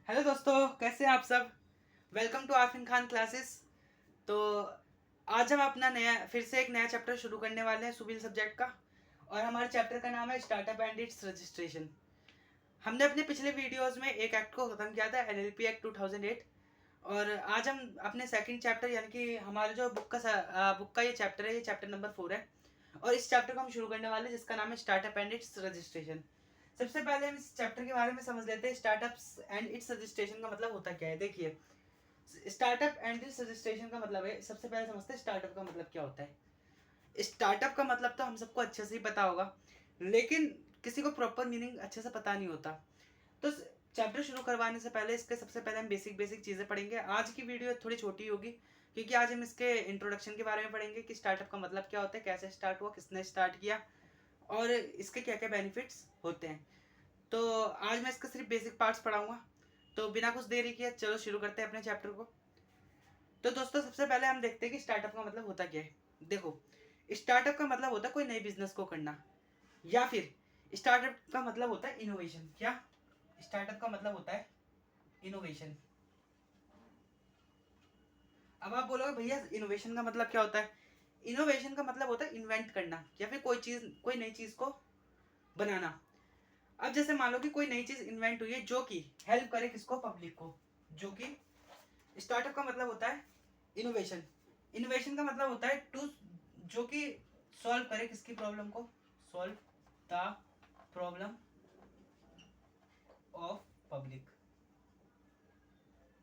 Hello दोस्तों, कैसे हैं आप सब। Welcome to Aafin Khan classes. तो आज हम अपना फिर से एक नया चैप्टर शुरू करने वाले हैं सिविल सब्जेक्ट का। और हमारे चैप्टर का नाम है स्टार्टअप एंड इट्स रजिस्ट्रेशन। हमने अपने पिछले वीडियोस में एक एक्ट को ख़त्म किया था, एलएलपी एक्ट 2008। और आज हम अपने सेकंड चैप्टर यानी कि हमारे जो बुक का ये चैप्टर है, ये चैप्टर नंबर 4 है। और इस चैप्टर को हम शुरू करने वाले हैं जिसका नाम है स्टार्टअप एंड इट्स रजिस्ट्रेशन। सबसे पहले हम इस चैप्टर के बारे में समझ लेते हैं। स्टार्टअप्स एंड इट्स रजिस्ट्रेशन का मतलब होता क्या है। देखिए, स्टार्टअप एंड इट्स रजिस्ट्रेशन का मतलब है, सबसे पहले समझते हैं स्टार्टअप का मतलब क्या होता है। स्टार्टअप का मतलब तो हम सबको अच्छे से ही पता होगा, लेकिन किसी को प्रॉपर मीनिंग अच्छे से पता नहीं होता। तो चैप्टर शुरू करवाने से पहले इसके सबसे पहले हम बेसिक बेसिक चीज़ें पढ़ेंगे। आज की वीडियो थोड़ी छोटी होगी क्योंकि आज हम इसके इंट्रोडक्शन के बारे में पढ़ेंगे कि स्टार्टअप का मतलब क्या होता है, कैसे स्टार्ट हुआ, किसने स्टार्ट किया और इसके क्या क्या बेनिफिट्स होते हैं। तो आज मैं इसके सिर्फ बेसिक पार्ट्स पढ़ाऊंगा। तो बिना कुछ देरी किए चलो शुरू करते हैं अपने चैप्टर को। तो दोस्तों, सबसे पहले हम देखते हैं कि स्टार्टअप का मतलब होता क्या है। देखो, स्टार्टअप का मतलब होता है कोई नई बिजनेस को करना, या फिर स्टार्टअप का मतलब होता है इनोवेशन। क्या स्टार्टअप का मतलब होता है इनोवेशन। अब आप बोलोगे भैया इनोवेशन का मतलब क्या होता है। इनोवेशन का मतलब होता है इन्वेंट करना या फिर कोई नई चीज को बनाना। अब जैसे मान लो कि कोई नई चीज इन्वेंट हुई है जो कि हेल्प करे किसको, पब्लिक को। जो कि स्टार्टअप का मतलब होता है इनोवेशन। इनोवेशन का मतलब होता है टू, जो कि सॉल्व करे किसकी प्रॉब्लम को, solve the problem of public.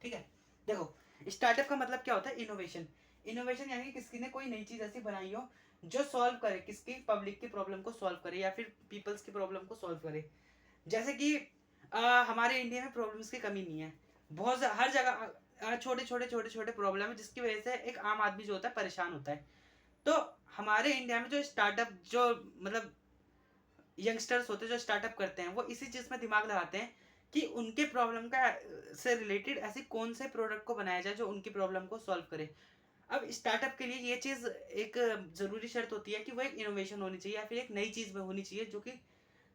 ठीक है। देखो, स्टार्टअप का मतलब क्या होता है इनोवेशन। इनोवेशन यानी कि किसी ने कोई नई चीज ऐसी बनाई हो जो सॉल्व करे किसकी, पब्लिक की प्रॉब्लम को सॉल्व करे या फिर पीपल्स की प्रॉब्लम को सॉल्व करे। जैसे कि हमारे इंडिया में प्रॉब्लम्स की कमी नहीं है। हर जगह छोटे छोटे प्रॉब्लम है जिसकी वजह से एक आम आदमी जो होता है परेशान होता है। तो हमारे इंडिया में जो स्टार्टअप जो मतलब यंगस्टर्स होते हैं जो स्टार्टअप करते हैं, वो इसी चीज़ में दिमाग लगाते हैं कि उनके प्रॉब्लम का से रिलेटेड ऐसी कौन से प्रोडक्ट को बनाया जाए जो उनकी प्रॉब्लम को सॉल्व करे। अब स्टार्टअप के लिए ये चीज़ एक ज़रूरी शर्त होती है कि वो एक इनोवेशन होनी चाहिए या फिर एक नई चीज़ में होनी चाहिए जो कि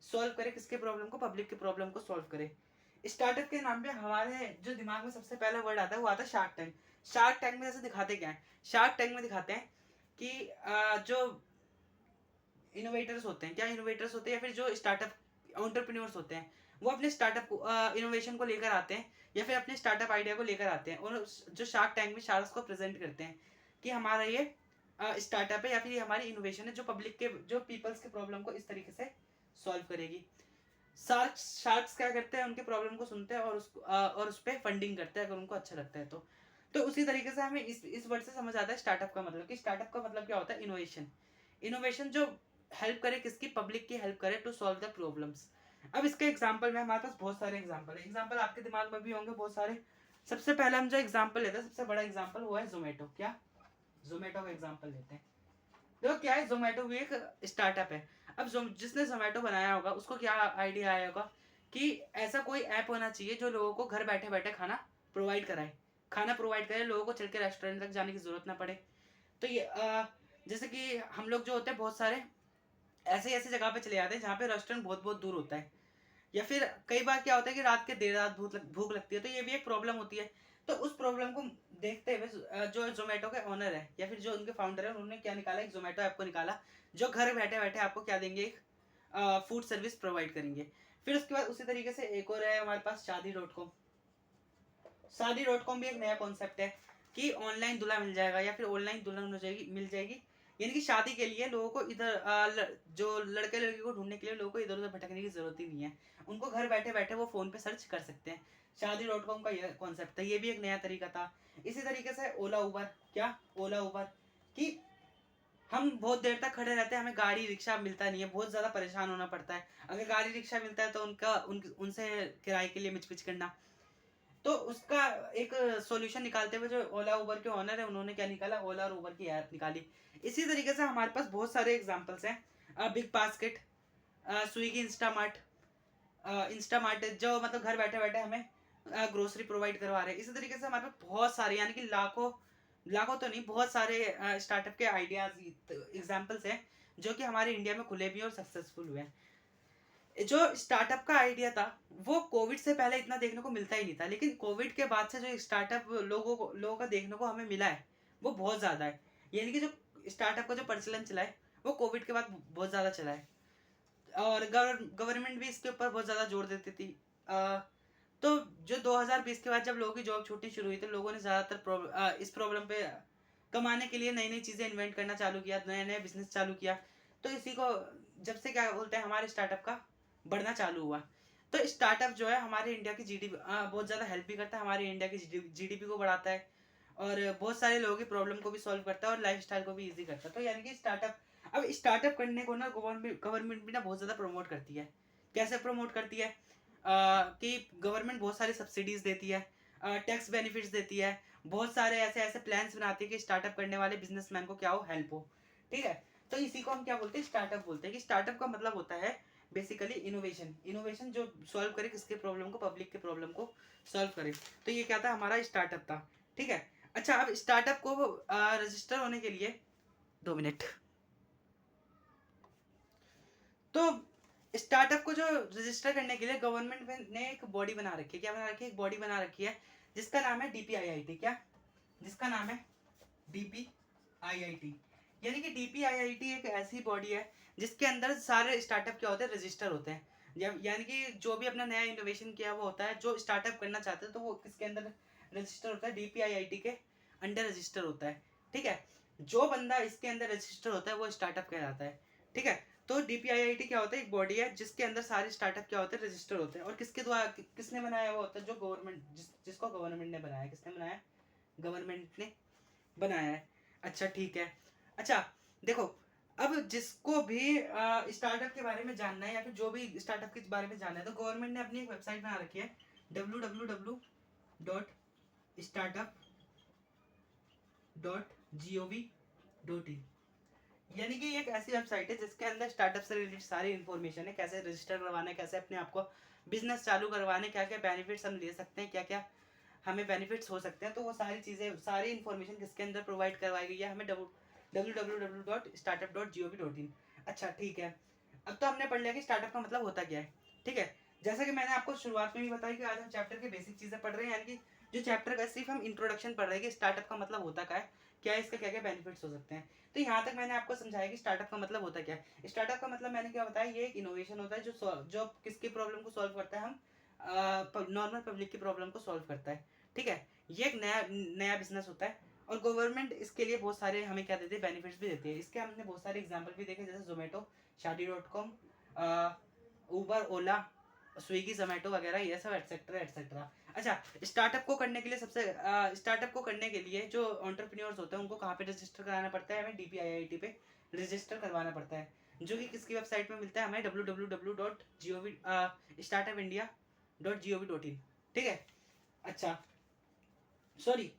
सॉल्व करे किसके प्रॉब्लम को, पब्लिक के प्रॉब्लम को सॉल्व करे। स्टार्टअप के नाम पे हमारे जो दिमाग में सबसे पहला वर्ड आता है वो आता है शार्क टैंक। शार्क टैंक में जैसे दिखाते क्या है, शार्क टैंक में दिखाते हैं कि जो इनोवेटर्स होते हैं, क्या इनोवेटर्स होते हैं या फिर जो स्टार्टअप एंटरप्रेन्योर्स होते हैं, वो अपने स्टार्टअप को इनोवेशन को लेकर आते हैं या फिर अपने स्टार्टअप आइडिया को लेकर आते हैं और जो शार्क टैंक में शार्क्स को प्रेजेंट करते हैं कि हमारा ये स्टार्टअप है या फिर ये हमारी इनोवेशन है जो पब्लिक के जो पीपल्स के प्रॉब्लम को इस तरीके से सॉल्व करेगी। शार्क्स क्या करते हैं, उनके प्रॉब्लम को सुनते हैं और और उस पर फंडिंग करते हैं अगर उनको अच्छा लगता है तो उसी तरीके से हमें इस वर्ड से समझ आता है स्टार्टअप का मतलब कि स्टार्टअप का मतलब क्या होता है इनोवेशन। इनोवेशन जो हेल्प करे किसकी, पब्लिक की हेल्प करे टू सॉल्व द प्रॉब्लम्स। अब इसके एग्जांपल में हमारे पास बहुत सारे एग्जांपल है, एग्जांपल आपके दिमाग में भी होंगे बहुत सारे। सबसे पहले हम जो एग्जांपल लेते हैं, सबसे बड़ा एग्जांपल वो है जोमेटो। क्या, जोमेटो का एग्जांपल लेते हैं। देखो क्या है, जोमेटो भी एक स्टार्टअप है। अब जिसने जोमेटो बनाया होगा उसको क्या आइडिया आया होगा कि ऐसा कोई ऐप होना चाहिए जो लोगों को घर बैठे बैठे खाना प्रोवाइड कराए, खाना प्रोवाइड करे, लोगों को चल के रेस्टोरेंट तक जाने की जरूरत ना पड़े। तो ये जैसे कि हम लोग जो होते हैं बहुत सारे ऐसे ऐसे जगह पे चले जाते हैं जहाँ पे रेस्टोरेंट बहुत बहुत दूर होता है, या फिर कई बार क्या होता है कि रात के देर रात भूख लगती है, तो ये भी एक प्रॉब्लम होती है। तो उस प्रॉब्लम को देखते हुए जो जोमेटो के ओनर है या फिर जो उनके फाउंडर है उन्होंने क्या निकाला, एक जोमेटो ऐप को निकाला जो घर बैठे बैठे आपको क्या देंगे, एक फूड सर्विस प्रोवाइड करेंगे। फिर उसके बाद उसी तरीके से एक और है हमारे पास शादी.com। शादी.com भी एक नया कॉन्सेप्ट है कि ऑनलाइन दूल्हा मिल जाएगा या फिर ऑनलाइन दुल्हन हो जाएगी, मिल जाएगी। यानी कि शादी के लिए लोगों को इधर जो लड़के लड़की को ढूंढने के लिए लोगों को इधर उधर भटकने की जरूरत ही नहीं है, उनको घर बैठे बैठे वो फोन पे सर्च कर सकते हैं। शादी.com का ये कॉन्सेप्ट है, ये भी एक नया तरीका था। इसी तरीके से ओला उबर। क्या, ओला उबर कि हम बहुत देर तक खड़े रहते हैं, हमें गाड़ी रिक्शा मिलता नहीं है, बहुत ज़्यादा परेशान होना पड़ता है। अगर गाड़ी रिक्शा मिलता है तो उनसे किराए के लिए मिचमिच करना। तो उसका एक सॉल्यूशन निकालते हुए जो ओला उबर के ओनर है उन्होंने क्या निकाला, ओला और उबर की ऐप निकाली। इसी तरीके से हमारे पास बहुत सारे एग्जांपल्स हैं। बिग बास्केट, स्विगी, इंस्टामार्ट जो मतलब घर बैठे बैठे हमें ग्रोसरी प्रोवाइड करवा रहे हैं। इसी तरीके से हमारे पास बहुत सारे यानी कि लाखों लाखों तो नहीं, बहुत सारे स्टार्टअप के आइडियाज एग्जाम्पल्स हैं जो कि हमारे इंडिया में खुले भी हैं और सक्सेसफुल हुए हैं। जो स्टार्टअप का आइडिया था वो कोविड से पहले इतना देखने को मिलता ही नहीं था, लेकिन कोविड के बाद से जो स्टार्टअप लोगों का देखने को हमें मिला है वो बहुत ज़्यादा है। यानी कि जो स्टार्टअप का जो प्रचलन चला है वो कोविड के बाद बहुत ज़्यादा चला है, और गवर्नमेंट भी इसके ऊपर बहुत ज़्यादा जोर देती थी। अ, तो जो 2020 के बाद जब लोगों की जॉब छूटनी शुरू हुई तो लोगों ने ज़्यादातर इस प्रॉब्लम पे कमाने के लिए नई नई चीज़ें इन्वेंट करना चालू किया, नया नया बिजनेस चालू किया। तो इसी को जब से क्या बोलते हैं हमारे स्टार्टअप का बढ़ना चालू हुआ। तो स्टार्टअप जो है हमारे इंडिया की जीडीपी बहुत ज़्यादा हेल्प भी करता है, हमारे इंडिया की जीडीपी को बढ़ाता है, और बहुत सारे लोगों की प्रॉब्लम को भी सॉल्व करता है और लाइफ को भी ईजी करता है। तो यानी कि स्टार्टअप, अब स्टार्टअप करने को ना गवर्नमेंट भी ना बहुत ज़्यादा प्रमोट करती है। कैसे प्रमोट करती है? कि गवर्नमेंट बहुत सारी सब्सिडीज देती है, टैक्स बेनिफिट्स देती है, बहुत सारे ऐसे ऐसे प्लान्स बनाती है कि स्टार्टअप करने वाले बिजनेसमैन को क्या हो, हेल्प हो। ठीक है, तो इसी को हम क्या बोलते हैं, स्टार्टअप बोलते हैं। कि स्टार्टअप का मतलब होता है बेसिकली इनोवेशन। इनोवेशन जो सॉल्व करे किसके प्रॉब्लम को, पब्लिक के प्रॉब्लम को सॉल्व करे। तो ये क्या था, हमारा स्टार्टअप था। ठीक है। अच्छा, अब स्टार्टअप को रजिस्टर होने के लिए 2 मिनट। तो स्टार्टअप को जो रजिस्टर करने के लिए गवर्नमेंट ने एक बॉडी बना रखी है। क्या बना रखी है? एक बॉडी बना रखी है जिसका नाम है डीपीआईआईटी। क्या? जिसका नाम है डीपीआईआईटी। यानी कि डीपीआईआईटी एक ऐसी बॉडी है जिसके अंदर सारे स्टार्टअप क्या होते हैं, रजिस्टर होते हैं। यानी कि जो भी अपना नया इनोवेशन किया वो होता है, जो स्टार्टअप करना चाहते हैं तो वो किसके अंदर रजिस्टर होता है, डीपीआईआईटी के अंडर रजिस्टर होता है। ठीक है, जो बंदा इसके अंदर रजिस्टर होता है वो स्टार्टअप कहलाता है। ठीक है, तो डीपीआईआईटी क्या होता है, एक बॉडी है जिसके अंदर सारे स्टार्टअप क्या होते हैं, रजिस्टर होते हैं। और किसके द्वारा किसने बनाया हुआ होता है, जो गवर्नमेंट जिसको गवर्नमेंट ने बनाया। किसने बनाया? गवर्नमेंट ने बनाया है। अच्छा ठीक है। अच्छा देखो, अब जिसको भी स्टार्टअप के बारे में जानना है या फिर जो भी स्टार्टअप के बारे में जानना है तो गवर्नमेंट ने अपनी एक वेबसाइट बना रखी है, www.startup.gov.in। यानी कि एक ऐसी वेबसाइट है जिसके अंदर स्टार्टअप से रिलेटेड सारी इन्फॉर्मेशन है, कैसे रजिस्टर करवाना है, कैसे अपने आप को बिजनेस चालू करवाने, क्या क्या बेनिफिट्स हम ले सकते हैं, क्या क्या हमें बेनिफिट्स हो सकते हैं। तो वो सारी चीज़ें, सारी इन्फॉर्मेशन किसके अंदर प्रोवाइड करवाई गई है हमें, www.startup.gov.in। अच्छा ठीक है, अब तो हमने पढ़ लिया कि स्टार्टअप का मतलब होता क्या है। ठीक है, जैसा कि मैंने आपको शुरुआत में भी बताया कि आज हम चैप्टर की बेसिक चीज़ें पढ़ रहे हैं, यानी कि जो चैप्टर का सिर्फ हम इंट्रोडक्शन पढ़ रहे हैं कि स्टार्टअप का मतलब होता क्या है, क्या इसका क्या क्या बेनिफिट्स हो सकते हैं। तो यहाँ तक मैंने आपको समझाया कि स्टार्टअप का मतलब होता क्या है। स्टार्टअप का मतलब मैंने क्या बताया, ये एक इनोवेशन होता है जो किसकी प्रॉब्लम को सॉल्व करता है, हम नॉर्मल पब्लिक की प्रॉब्लम को सॉल्व करता है। ठीक है, ये एक नया नया बिजनेस होता है और गवर्नमेंट इसके लिए बहुत सारे हमें क्या देती है, बेनिफिट्स भी देती है। इसके हमने बहुत सारे एग्जाम्पल भी देखे, जैसे जोमेटो, शादी.com, उबर, ओला, स्विगी, जोमेटो वगैरह, ये सब एटसेट्रा एटसेट्रा। अच्छा, स्टार्टअप को करने के लिए स्टार्टअप को करने के लिए जो एंटरप्रेन्योर्स होते हैं उनको कहाँ पे रजिस्टर कराना पड़ता है, हमें डीपीआईआईटी पे रजिस्टर करवाना पड़ता है, जो कि किसकी वेबसाइट में मिलता है, हमें www.startupindia.gov.in। ठीक है। अच्छा सॉरी,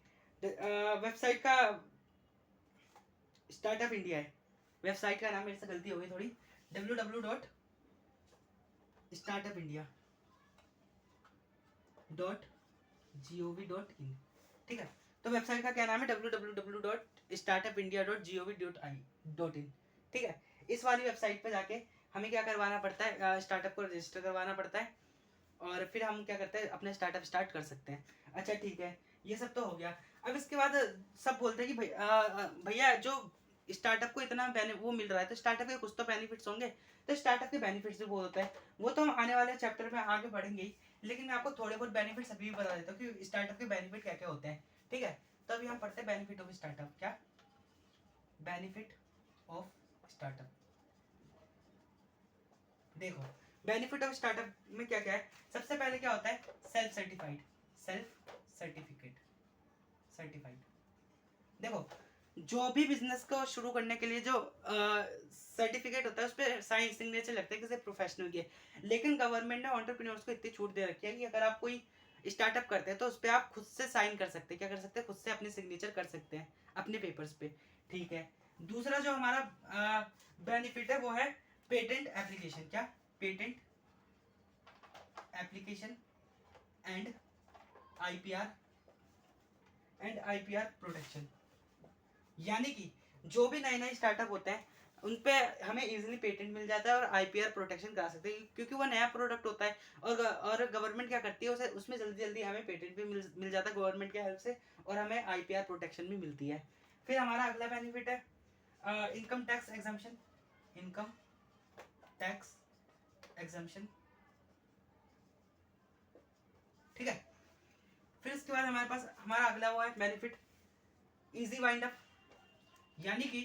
वेबसाइट का स्टार्टअप इंडिया है, वेबसाइट का नाम मेरे से गलती हो गई थोड़ी, www.startupindia.gov.in। ठीक है, तो वेबसाइट का क्या नाम है, www.startupindia.gov.in। ठीक है, इस वाली वेबसाइट पर जाके हमें क्या करवाना पड़ता है, स्टार्टअप को रजिस्टर करवाना पड़ता है और फिर हम क्या करते हैं, अपने स्टार्टअप स्टार्ट कर सकते हैं। अच्छा ठीक है, ये सब तो हो गया। अब इसके बाद सब बोलते हैं कि भैया जो स्टार्टअप को इतना वो मिल रहा है तो स्टार्टअप के कुछ तो बेनिफिट्स होंगे। तो स्टार्टअप के बेनिफिट्स भी बहुत होता है, वो तो हम आने वाले चैप्टर में आगे बढ़ेंगे ही, लेकिन मैं आपको थोड़े बहुत बेनिफिट्स अभी भी बता देता हूँ कि स्टार्टअप के बेनिफिट क्या क्या होते हैं। ठीक है, तो अभी हम पढ़ते हैं बेनिफिट ऑफ स्टार्टअप। क्या बेनिफिट ऑफ स्टार्टअप? देखो, बेनिफिट ऑफ स्टार्टअप में क्या क्या है। सबसे पहले क्या होता है, self certified, self certificate, certified. देखो, जो भी बिजनेस को शुरू करने के लिए जो सर्टिफिकेट होता है उस पर साइन सिग्नेचर लगता है किसी प्रोफेशनल के, लेकिन गवर्नमेंट ने एंटरप्रेन्योर्स को इतनी छूट दे रखी है कि अगर आप कोई स्टार्टअप करते हैं तो उस पर आप खुद से साइन कर सकते हैं। क्या कर सकते हैं? खुद से अपने सिग्नेचर कर सकते हैं अपने पेपर्स पे। ठीक है, दूसरा जो हमारा बेनिफिट है वो है पेटेंट एप्लीकेशन। क्या? Patent application and IPR protection. यानी कि जो भी नए नए स्टार्टअप होते हैं उन पे हमें इजीली पेटेंट मिल जाता है और आईपीआर प्रोटेक्शन करा सकते हैं, क्योंकि वो नया प्रोडक्ट होता है। और गवर्नमेंट क्या करती है, उसे उसमें जल्दी जल्दी हमें पेटेंट भी मिल जाता है गवर्नमेंट के हेल्प से, और हमें आईपीआर प्रोटेक्शन भी मिलती है। फिर हमारा अगला बेनिफिट है income tax exemption. Income tax exemption, ठीक है। फिर इसके बाद हमारे पास हमारा अगला वो है बेनिफिट इजी वाइंड अप। यानी कि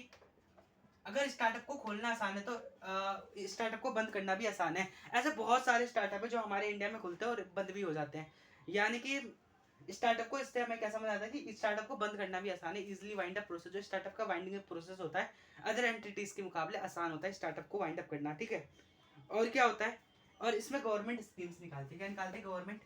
अगर स्टार्टअप को खोलना आसान है तो स्टार्टअप को बंद करना भी आसान है। ऐसे बहुत सारे स्टार्टअप है जो हमारे इंडिया में खुलते हैं और बंद भी हो जाते हैं। यानी कि स्टार्टअप को इससे हमें क्या समझ आता है कि स्टार्टअप को बंद करना भी आसान है। इजीली वाइंड अप प्रोसेस, जो स्टार्टअप का वाइंडिंग अप प्रोसेस होता है, अदर एंटिटीज के मुकाबले आसान होता है स्टार्टअप को वाइंड अप करना, ठीक है। और क्या होता है, और इसमें गवर्नमेंट स्कीम्स निकालती है। क्या निकालती है? गवर्नमेंट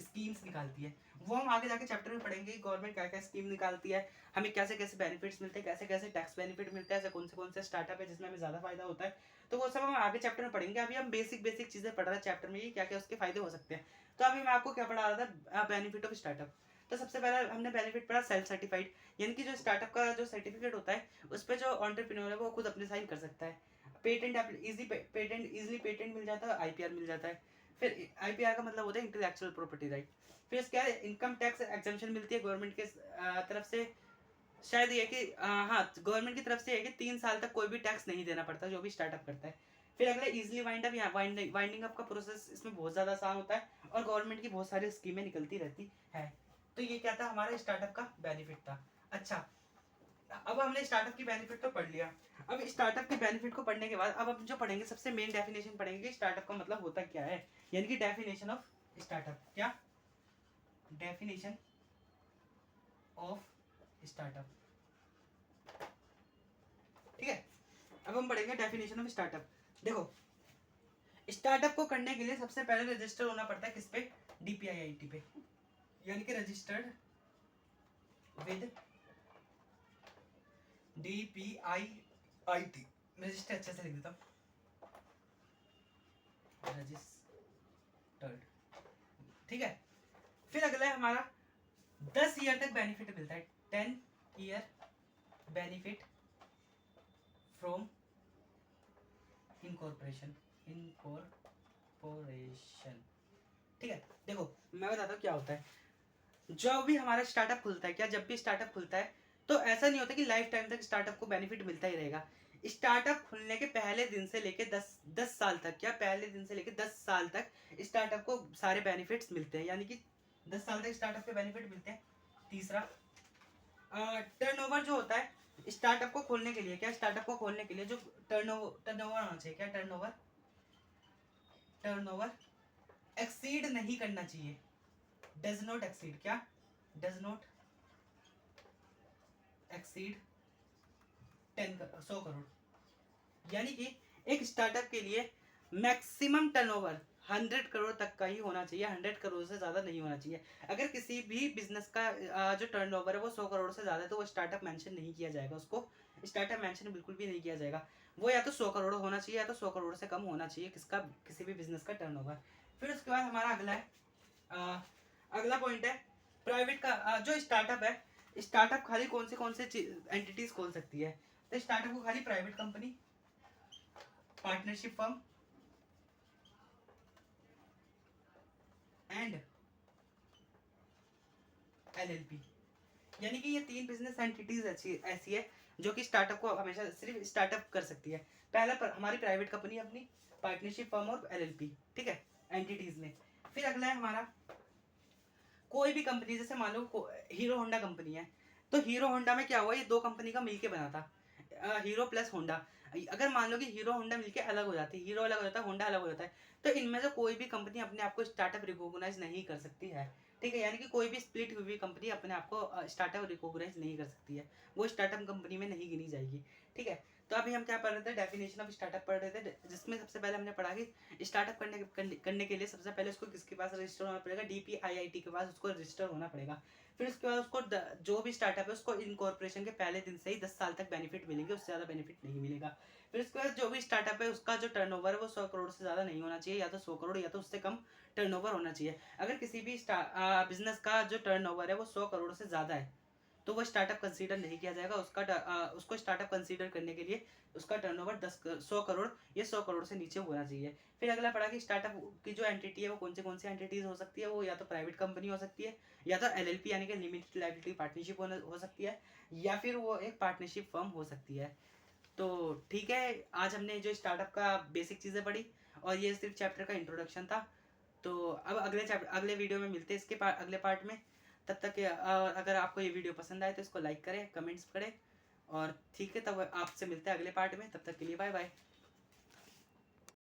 स्कीम्स निकालती है। वो हम आगे जाके चैप्टर में पढ़ेंगे गवर्नमेंट क्या क्या स्कीम निकालती है, हमें कैसे कैसे बेनिफिट्स मिलते हैं, कैसे कैसे टैक्स बेनिफिट मिलते हैं, ऐसे कौन से स्टार्टअप है जिसमें हमें ज़्यादा फायदा होता है। तो वो सब हम आगे चैप्टर में पढ़ेंगे। अभी हम बेसिक बेसिक चीज़ें पढ़ रहे हैं चैप्टर में, ये क्या क्या उसके फायदे हो सकते हैं। तो अभी मैं आपको क्या पढ़ा रहा था, बेनिफिट ऑफ स्टार्टअप। तो सबसे पहले हमने बेनिफिट पढ़ा सेल्फ सर्टिफाइड, यानी कि जो स्टार्टअप का जो सर्टिफिकेट होता है उस पर जो एंटरप्रेन्योर है वो खुद अपने साइन कर सकता है। पेटेंट इजीली पेटेंट मिल जाता है, आईपीआर मिल जाता है। फिर आईपीआर का मतलब होता है इंटेलेक्चुअल प्रॉपर्टी राइट। फिर क्या है, इनकम टैक्स एग्जम्पशन मिलती है गवर्नमेंट के तरफ से। शायद ये कि हाँ, गवर्नमेंट की तरफ से है कि 3 साल तक कोई भी टैक्स नहीं देना पड़ता जो भी स्टार्टअप करता है। फिर अगला इजीली वाइंड अप, यहाँ वाइंडिंग अप का प्रोसेस इसमें बहुत ज़्यादा आसान होता है और गवर्नमेंट की बहुत सारी स्कीमें निकलती रहती है। तो ये क्या था, हमारे स्टार्टअप का बेनिफिट था। अच्छा, अब हमने स्टार्टअप की बेनिफिट तो पढ़ लिया। अब स्टार्टअप के बेनिफिट को पढ़ने के बाद अब हम जो पढ़ेंगे सबसे मेन डेफिनेशन पढ़ेंगे कि स्टार्टअप का मतलब होता क्या है, यानी कि डेफिनेशन ऑफ स्टार्टअप। क्या डेफिनेशन ऑफ स्टार्टअप, ठीक है। अब हम पढ़ेंगे डेफिनेशन ऑफ स्टार्टअप। देखो, स्टार्टअप को करने के लिए सबसे पहले रजिस्टर होना पड़ता है किस पे, डीपीआईआईटी पे, यानी कि रजिस्टर्ड विद डीपीआईआईटी। रजिस्टर अच्छे से लिख देता हूँ, रजिस्टर्ड, ठीक है। फिर अगला है हमारा 10 ईयर तक बेनिफिट मिलता है, 10 ईयर बेनिफिट फ्रॉम इनकॉर्पोरेशन, ठीक है। देखो मैं बताता हूँ क्या होता है, जब भी हमारा स्टार्टअप खुलता है, क्या जब भी स्टार्टअप खुलता है तो ऐसा नहीं होता कि लाइफ टाइम तक स्टार्टअप को बेनिफिट मिलता ही रहेगा। स्टार्टअप खुलने के पहले दिन से लेके 10 साल तक, क्या पहले दिन से लेके 10 साल तक स्टार्टअप को सारे बेनिफिट्स मिलते हैं, यानी कि 10 साल तक स्टार्टअप के बेनिफिट मिलते हैं। तीसरा, टर्नओवर जो होता है स्टार्टअप को खोलने के लिए, क्या स्टार्टअप को खोलने के लिए जो टर्नओवर होना चाहिए, क्या टर्नओवर एक्सीड नहीं करना चाहिए, डज नॉट एक्सीड, क्या डज नॉट एक्सीड 100 करोड़। यानी कि एक स्टार्टअप के लिए मैक्सिमम टर्नओवर 100 करोड़ तक का ही होना चाहिए, 100 करोड़ से ज़्यादा नहीं होना चाहिए। अगर किसी भी बिजनेस का जो टर्नओवर है वो 100 करोड़ से ज़्यादा है तो वो स्टार्टअप मेंशन नहीं किया जाएगा, उसको स्टार्टअप मेंशन बिल्कुल भी नहीं किया जाएगा। वो या तो 100 करोड़ होना चाहिए या तो 100 करोड़ से कम होना चाहिए किसका, किसी भी बिजनेस का टर्नओवर। फिर उसके बाद हमारा अगला है अगला पॉइंट है प्राइवेट का, जो स्टार्टअप है, स्टार्टअप खाली कौन से एंटिटीज खोल सकती है, तो स्टार्टअप को खाली private company, partnership firm and LLP, यानी कि ये 3 बिजनेस एंटिटीज ऐसी है जो कि स्टार्टअप को हमेशा सिर्फ स्टार्टअप कर सकती है। पहला हमारी प्राइवेट कंपनी अपनी, पार्टनरशिप फर्म और एलएलपी, ठीक है, एंटिटीज में। फिर अगला है हमारा कोई भी कंपनी, जैसे मान लो हीरो होंडा कंपनी है, तो हीरो होंडा में क्या हुआ, ये 2 कंपनी का मिलके बना था, हीरो प्लस होंडा। अगर मान लो कि हीरो होंडा मिलके अलग हो जाती है, हीरो अलग हो जाता है, होंडा अलग हो जाता है, तो इनमें से कोई भी कंपनी अपने आप को स्टार्टअप रिकॉग्नाइज नहीं कर सकती है, ठीक है। यानी कि कोई भी स्प्लिट हुई कंपनी अपने आप को स्टार्टअप रिकॉग्नाइज नहीं कर सकती है, वो स्टार्टअप कंपनी में नहीं गिनी जाएगी, ठीक है। तो अभी हम क्या पढ़ रहे थे, डेफिनेशन ऑफ स्टार्टअप पढ़ रहे थे, जिसमें सबसे पहले हमने पढ़ा कि स्टार्टअप करने के लिए सबसे पहले उसको किसके पास रजिस्टर होना पड़ेगा, डीपीआईआईटी के पास उसको रजिस्टर होना पड़ेगा। फिर उसके बाद उसको जो भी स्टार्टअप है उसको इनकॉर्पोरेशन के पहले दिन से ही 10 साल तक बेनिफिट मिलेंगे, उससे ज़्यादा बेनिफिट नहीं मिलेगा। फिर उसके बाद जो भी स्टार्टअप है उसका जो टर्नओवर है वो 100 करोड़ से ज़्यादा नहीं होना चाहिए, या तो 100 करोड़ या तो उससे कम टर्नओवर होना चाहिए। अगर किसी भी बिजनेस का जो टर्नओवर है वो 100 करोड़ से ज़्यादा है तो वो स्टार्टअप कंसीडर नहीं किया जाएगा। उसको स्टार्टअप कंसीडर करने के लिए उसका टर्नओवर 100 करोड़ या 100 करोड़ से नीचे होना चाहिए। फिर अगला पड़ा कि स्टार्टअप की जो एंटिटी है वो कौन सी एंटिटीज हो सकती है। वो या तो प्राइवेट कंपनी हो सकती है, या तो एलएलपी यानी कि लिमिटेड लाइबिलिटी पार्टनरशिप हो सकती है, या फिर वो एक पार्टनरशिप फर्म हो सकती है। तो ठीक है, आज हमने जो स्टार्टअप का बेसिक चीज़ें पढ़ी, और ये सिर्फ चैप्टर का इंट्रोडक्शन था। तो अब अगले वीडियो में मिलते हैं अगले पार्ट में। तब तक अगर आपको ये वीडियो पसंद आए तो इसको लाइक करें, कमेंट्स करें, और ठीक है, तब आपसे मिलते हैं अगले पार्ट में। तब तक के लिए बाय बाय।